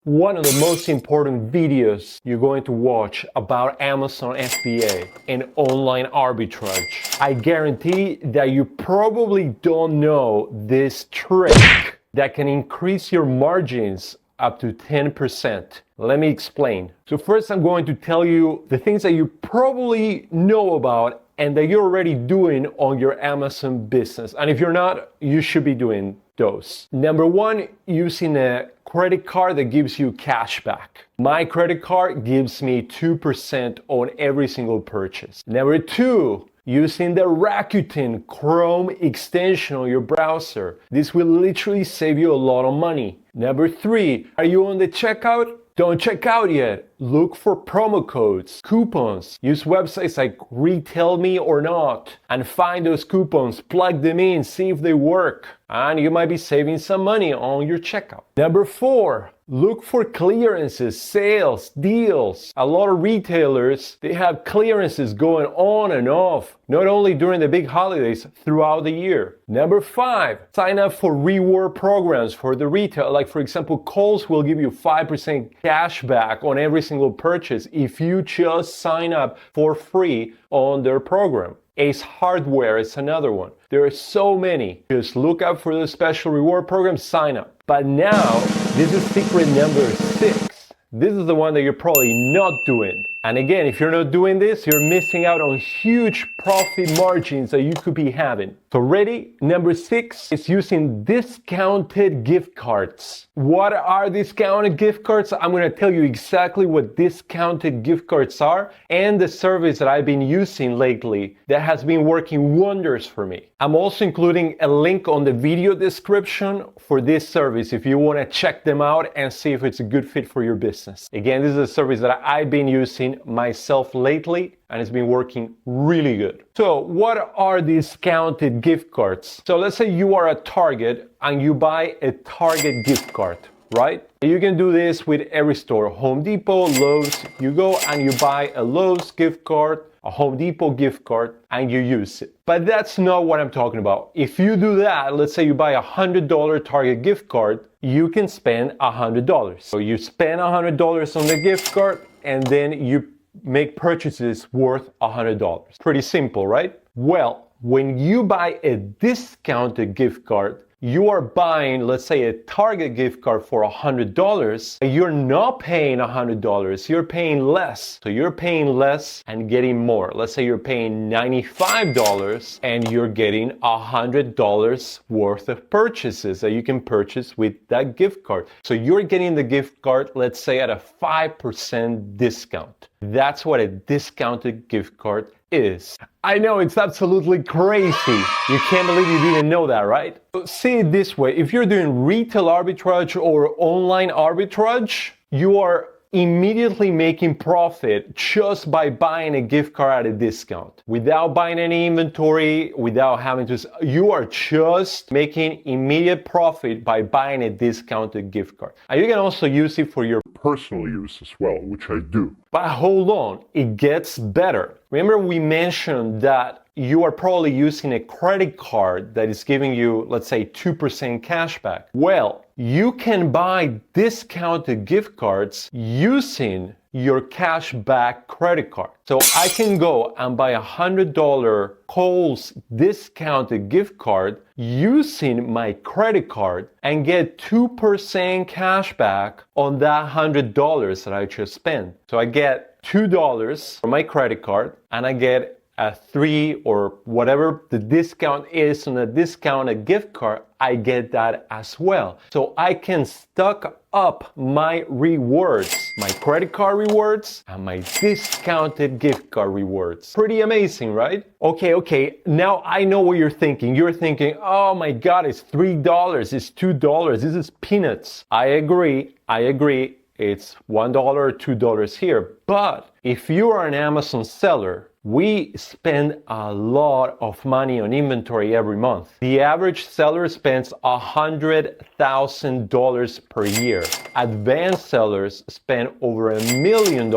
One of the most important videos you're going to watch about Amazon FBA and online arbitrage. I guarantee that you probably don't know this trick that can increase your margins up to 10%. Let me explain. So first, I'm going to tell you the things that you probably know about and that you're already doing on your Amazon business. And if you're not, you should be doing those. Number one, using a credit card that gives you cash back. My credit card gives me 2% on every single purchase. Number two, using the Rakuten Chrome extension on your browser. This will literally save you a lot of money. Number three, are you on the checkout? Don't check out yet. Look for promo codes, coupons. Use websites like Retail Me or Not and find those coupons, plug them in, see if they work. And you might be saving some money on your checkout. Number four, look for clearances, sales, deals. A lot of retailers, they have clearances going on and off, not only during the big holidays, throughout the year. Number five, sign up for reward programs for the retail. Like for example, Kohl's will give you 5% cash back on every single purchase if you just sign up for free on their program. Ace Hardware is another one. There are so many. Just look up for the special reward program, sign up. But now, this is secret number 6. This is the one that you're probably not doing. And again, if you're not doing this, you're missing out on huge profit margins that you could be having. So ready? Number 6 is using discounted gift cards. What are discounted gift cards? I'm going to tell you exactly what discounted gift cards are and the service that I've been using lately that has been working wonders for me. I'm also including a link on the video description for this service if you want to check them out and see if it's a good fit for your business. Again, this is a service that I've been using myself lately and it's been working really good. So what are discounted gift cards? So let's say you are at Target and you buy a Target gift card, right? You can do this with every store, Home Depot, Lowe's. You go and you buy a Lowe's gift card, a Home Depot gift card, and you use it. But that's not what I'm talking about. If you do that, let's say you buy a $100 Target gift card, you can spend $100. So you spend $100 on the gift card and then you make purchases worth $100. Pretty simple, right? Well, when you buy a discounted gift card, you are buying, let's say, a Target gift card for $100. You're not paying $100. You're paying less. So you're paying less and getting more. Let's say you're paying $95 and you're getting $100 worth of purchases that you can purchase with that gift card. So you're getting the gift card, let's say, at a 5% discount. That's what a discounted gift card is. I know it's absolutely crazy. You can't believe you didn't know that, right? See it this way. If you're doing retail arbitrage or online arbitrage, you are immediately making profit just by buying a gift card at a discount. Without buying any inventory, without having to, you are just making immediate profit by buying a discounted gift card. And you can also use it for your personal use as well, which I do. But hold on, it gets better. Remember we mentioned that you are probably using a credit card that is giving you, let's say, 2% cash back. Well, you can buy discounted gift cards using your cash back credit card. So I can go and buy a $100 Kohl's discounted gift card using my credit card and get 2% cash back on that $100 that I just spent. So I get $2 for my credit card and I get a 3 or whatever the discount is on a discounted gift card, I get that as well. So I can stock up my rewards, my credit card rewards and my discounted gift card rewards. Pretty amazing, right? Okay, now I know what you're thinking. You're thinking, oh my God, it's $3, it's $2, this is peanuts. I agree. It's $1 or $2 here. But if you are an Amazon seller, we spend a lot of money on inventory every month. The average seller spends $100,000 per year. Advanced sellers spend over $1 million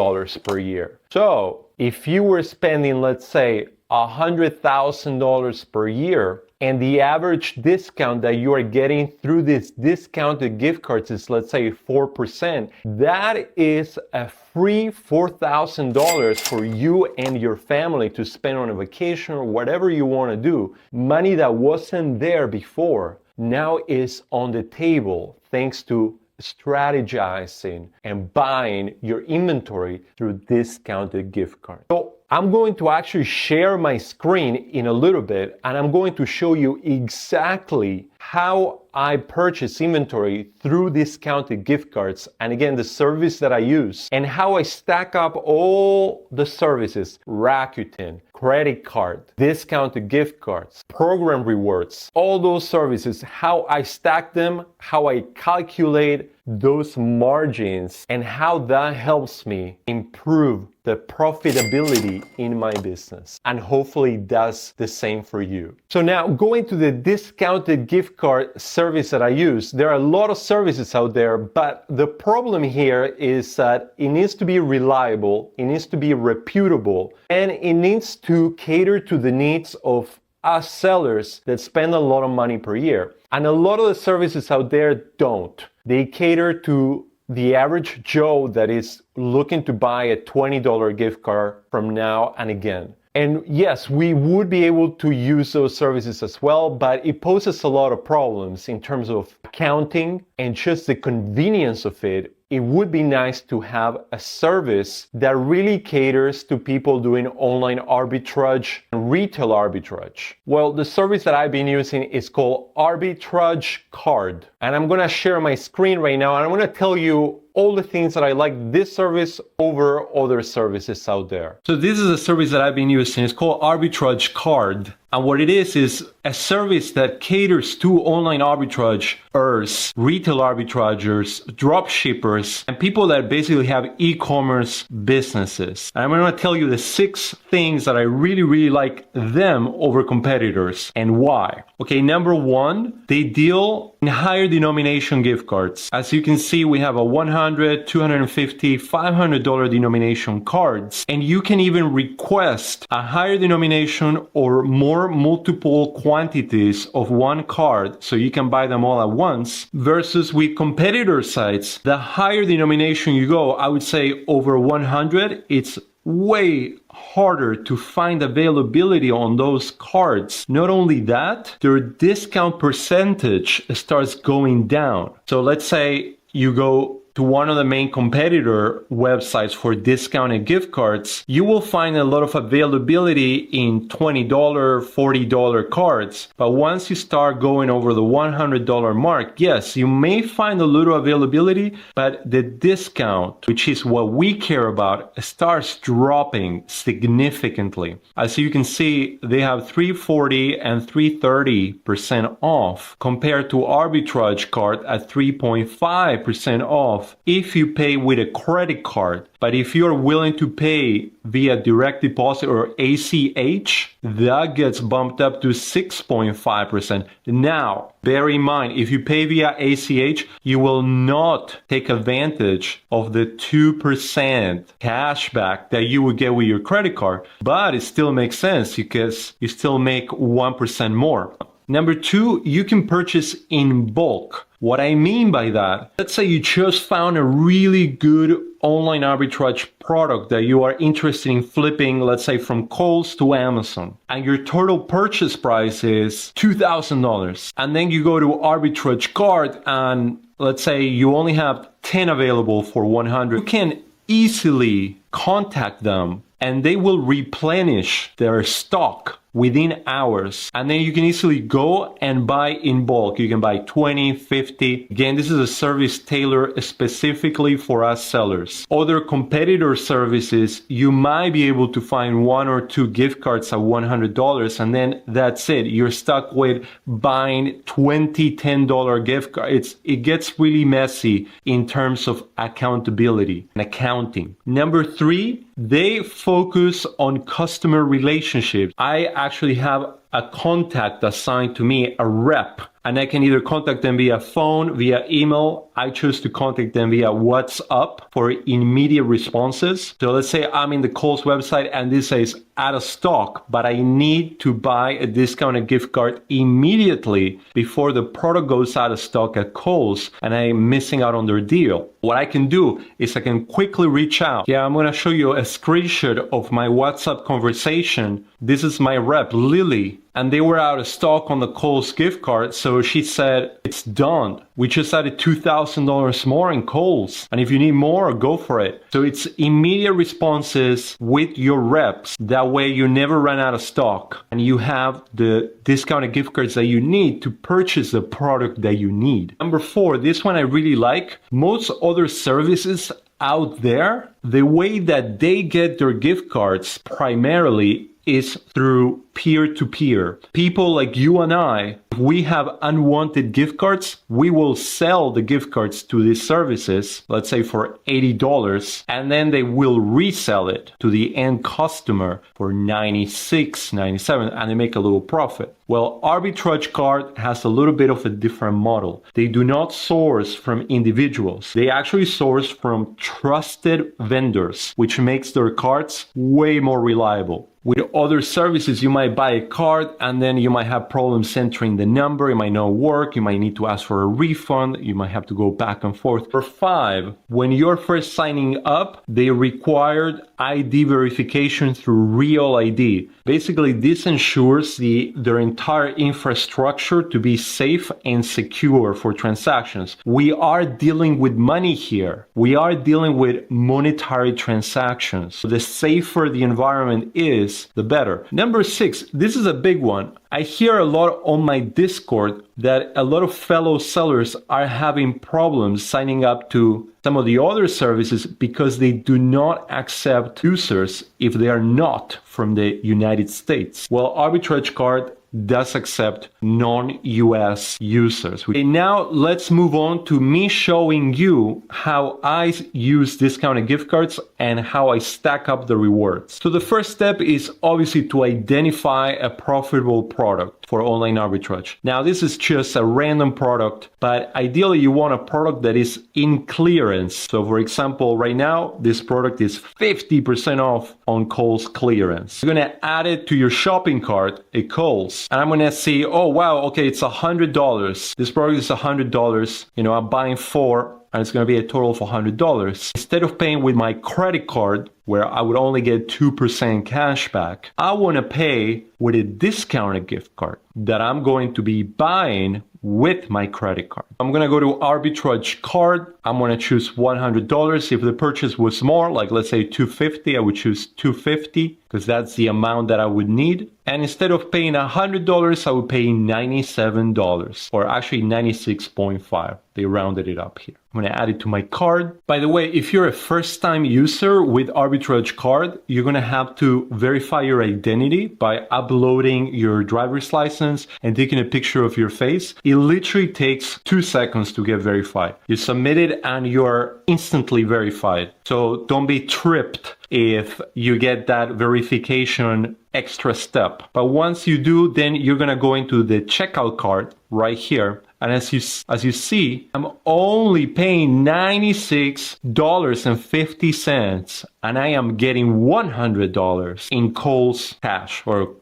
per year. So if you were spending, let's say, $100,000 per year and the average discount that you are getting through this discounted gift cards is, let's say, 4%, that is a free $4,000 for you and your family to spend on a vacation or whatever you want to do. Money that wasn't there before now is on the table thanks to strategizing and buying your inventory through discounted gift cards. So I'm going to actually share my screen in a little bit, and I'm going to show you exactly how I purchase inventory through discounted gift cards, and again, the service that I use, and how I stack up all the services: Rakuten, credit card, discounted gift cards, program rewards, all those services, how I stack them, how I calculate those margins, and how that helps me improve the profitability in my business, and hopefully does the same for you. So now, going to the discounted gift card service that I use, there are a lot of services out there, but the problem here is that it needs to be reliable, it needs to be reputable, and it needs to cater to the needs of us sellers that spend a lot of money per year. And a lot of the services out there don't. They cater to the average Joe that is looking to buy a $20 gift card from now and again. And yes, we would be able to use those services as well, but it poses a lot of problems in terms of accounting and just the convenience of it. It would be nice to have a service that really caters to people doing online arbitrage and retail arbitrage. Well, the service that I've been using is called ArbitrageCard. And I'm gonna share my screen right now, and I'm gonna tell you all the things that I like this service over other services out there. So this is a service that I've been using. It's called ArbitrageCard. And what it is a service that caters to online arbitrageurs, retail arbitrageurs, drop shippers, and people that basically have e-commerce businesses. And I'm going to tell you the 6 things that I really like them over competitors and why. Okay, number 1, they deal in higher denomination gift cards. As you can see, we have a $100, $250, $500 denomination cards, and you can even request a higher denomination or more multiple quantities of one card, so you can buy them all at once, versus with competitor sites, the higher denomination you go, I would say over 100, it's way harder to find availability on those cards. Not only that, their discount percentage starts going down. So let's say you go to one of the main competitor websites for discounted gift cards, you will find a lot of availability in $20, $40 cards. But once you start going over the $100 mark, yes, you may find a little availability, but the discount, which is what we care about, starts dropping significantly. As you can see, they have 340 and 330% off compared to ArbitrageCard at 3.5% off if you pay with a credit card. But if you're willing to pay via direct deposit or ACH, that gets bumped up to 6.5%. Now, bear in mind, if you pay via ACH, you will not take advantage of the 2% cashback that you would get with your credit card, but it still makes sense because you still make 1% more. Number 2, you can purchase in bulk. What I mean by that, let's say you just found a really good online arbitrage product that you are interested in flipping, let's say from Kohl's to Amazon, and your total purchase price is $2,000. And then you go to ArbitrageCard and let's say you only have 10 available for 100. You can easily contact them and they will replenish their stock within hours. And then you can easily go and buy in bulk. You can buy 20, 50. Again, this is a service tailored specifically for us sellers. Other competitor services, you might be able to find 1 or 2 gift cards at $100, and then that's it. You're stuck with buying 20 $10 gift cards. It gets really messy in terms of accountability and accounting. Number 3, they focus on customer relationships. I actually have a contact assigned to me, a rep, and I can either contact them via phone, via email. I choose to contact them via WhatsApp for immediate responses. So let's say I'm in the Kohl's website and this says out of stock, but I need to buy a discounted gift card immediately before the product goes out of stock at Kohl's and I'm missing out on their deal. What I can do is I can quickly reach out. Yeah, I'm going to show you a screenshot of my WhatsApp conversation. This is my rep, Lily, and they were out of stock on the Kohl's gift card. So she said, it's done. We just added $2,000 more in Kohl's. And if you need more, go for it. So it's immediate responses with your reps. That way you never run out of stock and you have the discounted gift cards that you need to purchase the product that you need. Number 4, this one I really like. Most other services out there, the way that they get their gift cards primarily is through peer-to-peer. People like you and I, if we have unwanted gift cards, we will sell the gift cards to these services, let's say for $80, and then they will resell it to the end customer for $96, $97, and they make a little profit. Well, ArbitrageCard has a little bit of a different model. They do not source from individuals. They actually source from trusted vendors, which makes their cards way more reliable. With other services, you might buy a card and then you might have problems entering the number. It might not work. You might need to ask for a refund. You might have to go back and forth. For 5, when you're first signing up, they required ID verification through Real ID. Basically, this ensures their entire infrastructure to be safe and secure for transactions. We are dealing with money here. We are dealing with monetary transactions. So the safer the environment is, the better. Number 6, this is a big one. I hear a lot on my Discord that a lot of fellow sellers are having problems signing up to some of the other services because they do not accept users if they are not from the United States. Well, ArbitrageCard does accept non-US users. Okay, now let's move on to me showing you how I use discounted gift cards and how I stack up the rewards. So the first step is obviously to identify a profitable product for online arbitrage. Now this is just a random product, but ideally you want a product that is in clearance. So for example, right now this product is 50% off on Kohl's clearance. You're gonna add it to your shopping cart at Kohl's. And I'm gonna see, oh wow, okay, it's $100. This product is $100. You know, I'm buying 4 and it's gonna be a total of $100. Instead of paying with my credit card, where I would only get 2% cash back, I wanna pay with a discounted gift card that I'm going to be buying with my credit card. I'm gonna go to ArbitrageCard. I'm gonna choose $100. If the purchase was more, like let's say $250, I would choose $250 because that's the amount that I would need. And instead of paying $100, I would pay $97, or actually 96.5. They rounded it up here. I'm gonna add it to my card. By the way, if you're a first-time user with ArbitrageCard, you're gonna have to verify your identity by uploading your driver's license and taking a picture of your face. It literally takes 2 seconds to get verified. You submit it and you're instantly verified. So don't be tripped if you get that verification extra step. But once you do, then you're gonna go into the checkout cart right here. And as you see, I'm only paying $96.50 and I am getting $100 in Kohl's cash or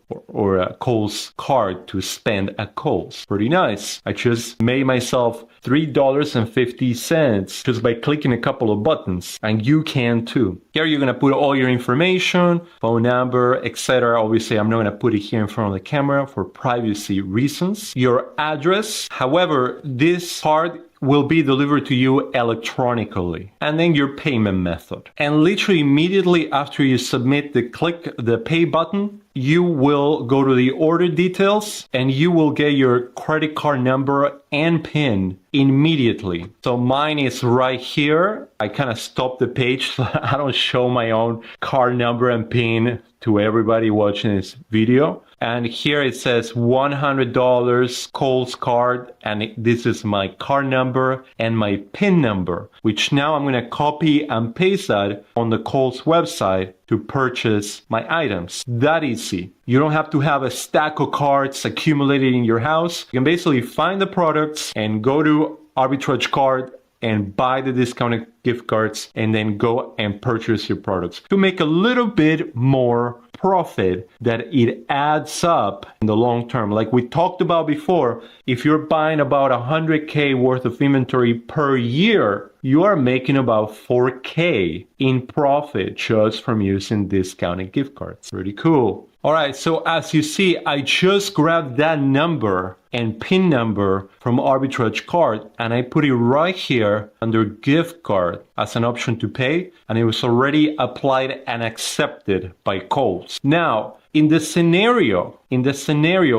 a Kohl's card to spend at Kohl's. Pretty nice. I just made myself $3.50 just by clicking a couple of buttons, and you can too. Here you're gonna put all your information, phone number, etc. Obviously, I'm not gonna put it here in front of the camera for privacy reasons. Your address. However, this card will be delivered to you electronically, and then your payment method. And literally immediately after you submit the pay button, you will go to the order details and you will get your credit card number and PIN immediately. So mine is right here. I kind of stopped the page so I don't show my own card number and PIN to everybody watching this video. And here it says $100 Kohl's card, and this is my card number and my PIN number, which now I'm going to copy and paste that on the Kohl's website to purchase my items. That easy. You don't have to have a stack of cards accumulated in your house. You can basically find the products and go to ArbitrageCard and buy the discounted gift cards and then go and purchase your products to make a little bit more profit that it adds up in the long term. Like we talked about before, if you're buying about 100K worth of inventory per year, you are making about 4K in profit just from using discounted gift cards. Pretty cool. All right, so as you see, I just grabbed that number and PIN number from ArbitrageCard and I put it right here under gift card as an option to pay, and it was already applied and accepted by Kohl's. Now, in the scenario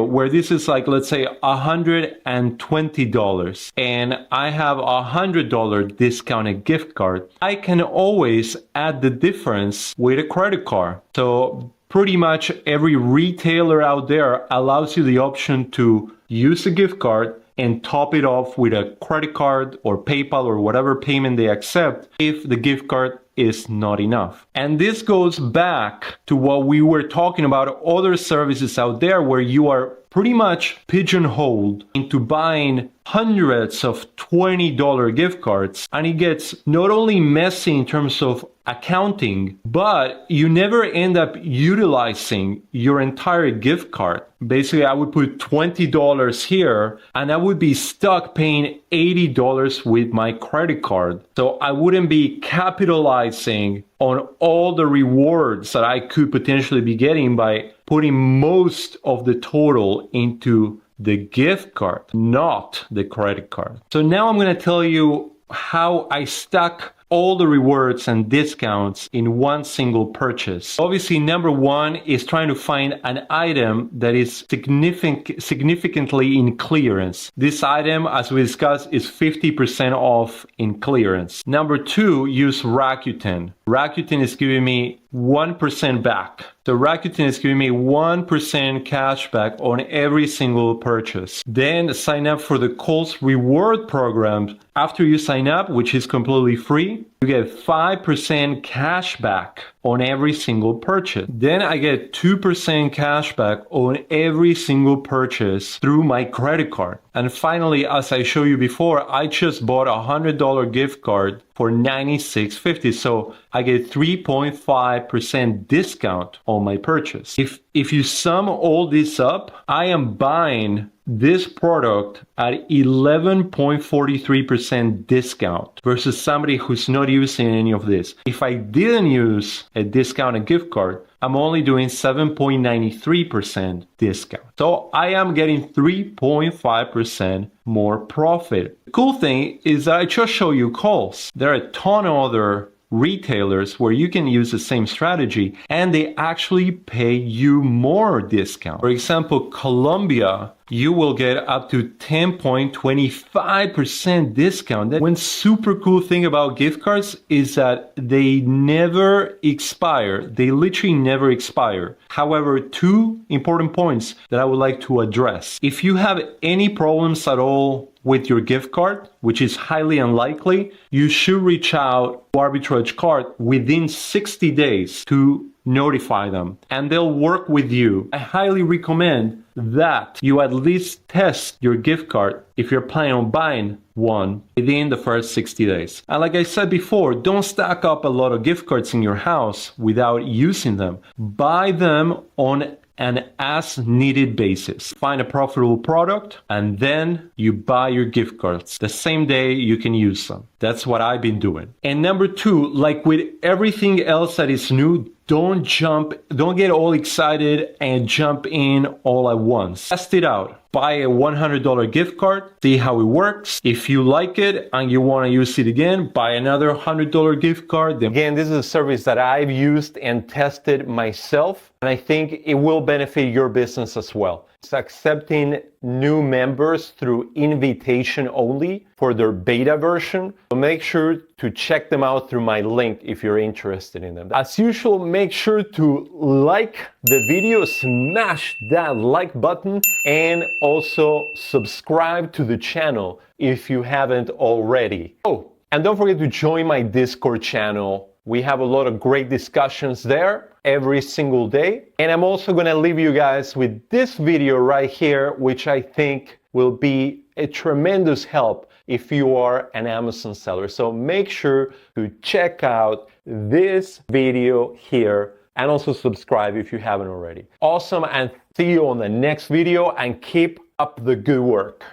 where this is like, let's say $120 and I have a $100 discounted gift card, I can always add the difference with a credit card. So pretty much every retailer out there allows you the option to use a gift card and top it off with a credit card or PayPal or whatever payment they accept if the gift card is not enough. And this goes back to what we were talking about, other services out there where you are pretty much pigeonholed into buying hundreds of $20 gift cards, and it gets not only messy in terms of accounting, but you never end up utilizing your entire gift card. Basically, I would put $20 here and I would be stuck paying $80 with my credit card. So I wouldn't be capitalizing on all the rewards that I could potentially be getting by putting most of the total into the gift card, not the credit card. So now I'm going to tell you how I stack all the rewards and discounts in one single purchase. Obviously, number one is trying to find an item that is significantly in clearance. This item, as we discussed, is 50% off in clearance. Number two, use Rakuten. Rakuten is giving me 1% back. So Rakuten is giving me 1% cash back on every single purchase. Then sign up for the Kohl's reward program. After you sign up, which is completely free, you get 5% cash back on every single purchase. Then I get 2% cash back on every single purchase through my credit card. And finally, as I showed you before, I just bought a $100 gift card for $96.50. So I get 3.5% discount on my purchase. If you sum all this up, I am buying this product at 11.43% discount versus somebody who's not using any of this. If I didn't use a discounted gift card, I'm only doing 7.93% discount. So I am getting 3.5% more profit. The cool thing is that I just show you Kohl's. There are a ton of other retailers where you can use the same strategy and they actually pay you more discount. For example, Colombia, you will get up to 10.25% discount. One super cool thing about gift cards is that they never expire. They literally never expire. However, two important points that I would like to address. If you have any problems at all with your gift card, which is highly unlikely, you should reach out to ArbitrageCard within 60 days to notify them, and they'll work with you. I highly recommend that you at least test your gift card if you're planning on buying one within the first 60 days. And like I said before, don't stack up a lot of gift cards in your house without using them. Buy them on an as-needed basis. Find a profitable product and then you buy your gift cards. The same day you can use them. That's what I've been doing. And number two, like with everything else that is new, don't get all excited and jump in all at once. Test it out. Buy a $100 gift card, see how it works. If you like it and you want to use it again, buy another $100 gift card. Again, this is a service that I've used and tested myself, and I think it will benefit your business as well. It's accepting new members through invitation only for their beta version. So make sure to check them out through my link if you're interested in them. As usual, make sure to like the video, smash that like button, and also subscribe to the channel if you haven't already. Oh, and don't forget to join my Discord channel. We have a lot of great discussions there every single day. And I'm also gonna leave you guys with this video right here, which I think will be a tremendous help if you are an Amazon seller. So make sure to check out this video here and also subscribe if you haven't already. Awesome, and see you on the next video, and keep up the good work.